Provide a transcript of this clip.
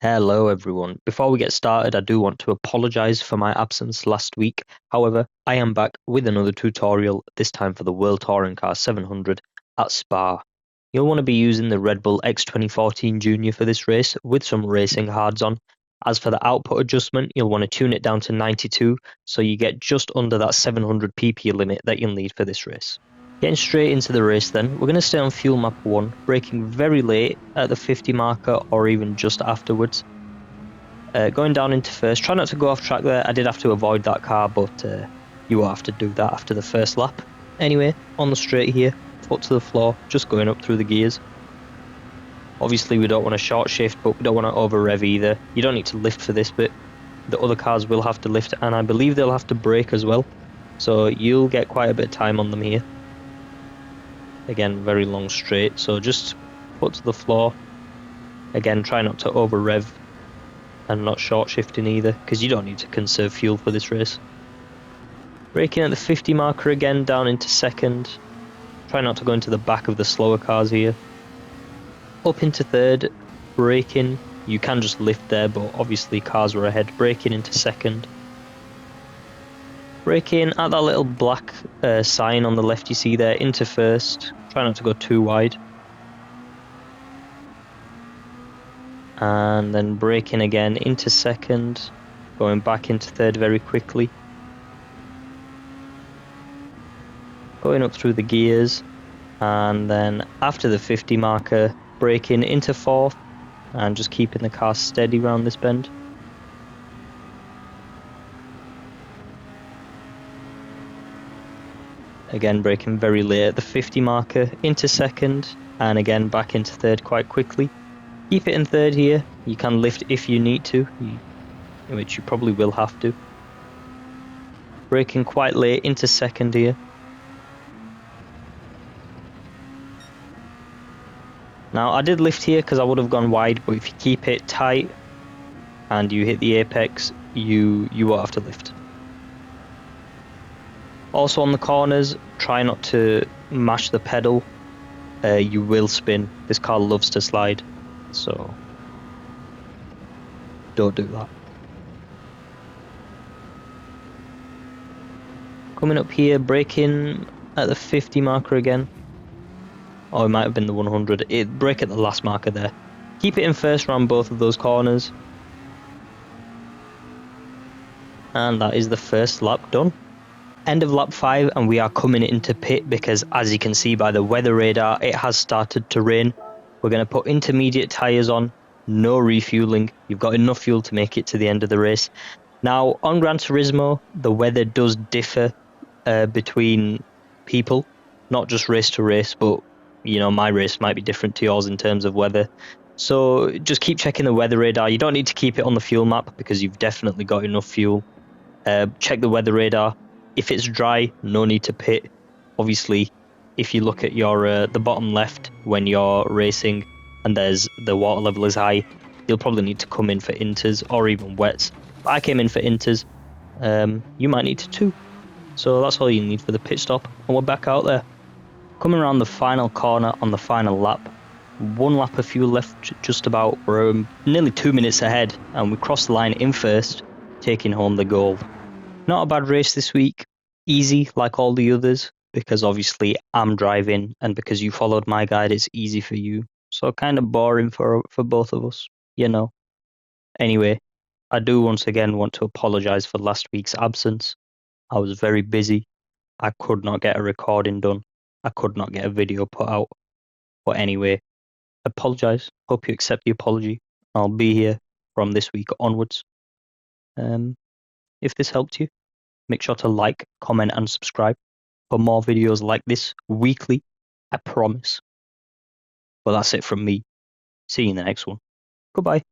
Hello everyone. Before we get started, I do want to apologize for my absence last week. However, I am back with another tutorial, this time for the World Touring Car 700 at Spa. You'll want to be using the Red Bull X2014 Junior for this race with some racing hards on. As for the output adjustment, you'll want to tune it down to 92 so you get just under that 700 pp limit that you'll need for this race. Getting straight into the race then, we're going to stay on fuel map 1, braking very late at the 50 marker or even just afterwards. Going down into first, try not to go off track there. I did have to avoid that car, but you won't have to do that after the first lap. Anyway, on the straight here, foot to the floor, just going up through the gears. Obviously we don't want to short shift, but we don't want to over rev either. You don't need to lift for this bit. The other cars will have to lift, and I believe they'll have to brake as well. So you'll get quite a bit of time on them here. Again, very long straight, so just foot to the floor. Again, try not to over rev and not short shifting either, because you don't need to conserve fuel for this race. Braking at the 50 marker again, down into second. Try not to go into the back of the slower cars here. Up into third, braking. You can just lift there, but obviously cars were ahead. Braking into second. Braking at that little black sign on the left you see there, into first. Try not to go too wide. And then braking again into second, going back into third very quickly. Going up through the gears, and then after the 50 marker, braking into fourth, and just keeping the car steady around this bend. Again, braking very late at the 50 marker, into second, and again back into third quite quickly. Keep it in third here. You can lift if you need to, which you probably will have to. Braking quite late into second here. Now I did lift here because I would have gone wide, but if you keep it tight and you hit the apex, you won't have to lift. Also on the corners, try not to mash the pedal. You will spin. This car loves to slide, so don't do that. Coming up here, braking at the 50 marker again. Or it might have been the 100. Brake at the last marker there. Keep it in first round both of those corners. And that is the first lap done. End of lap 5, and we are coming into pit because, as you can see by the weather radar, it has started to rain. We're going to put intermediate tyres on, no refueling. You've got enough fuel to make it to the end of the race. Now, on Gran Turismo, the weather does differ between people, not just race to race, but you know, my race might be different to yours in terms of weather. So just keep checking the weather radar. You don't need to keep it on the fuel map because you've definitely got enough fuel. Check the weather radar. If it's dry, no need to pit. Obviously, if you look at your the bottom left when you're racing and there's the water level is high, you'll probably need to come in for inters or even wets. I came in for inters. You might need to too. So that's all you need for the pit stop, and we're back out there. Coming around the final corner on the final lap. 1 lap of fuel left, just about. We're nearly 2 minutes ahead, and we crossed the line in first, taking home the gold. Not a bad race this week, easy like all the others, because obviously I'm driving, and because you followed my guide, it's easy for you. So kind of boring for both of us, you know. Anyway, I do once again want to apologise for last week's absence. I was very busy. I could not get a recording done. I could not get a video put out. But anyway, apologise. Hope you accept the apology. I'll be here from this week onwards. If this helped you, make sure to like, comment and subscribe for more videos like this weekly, I promise. Well, that's it from me. See you in the next one. Goodbye.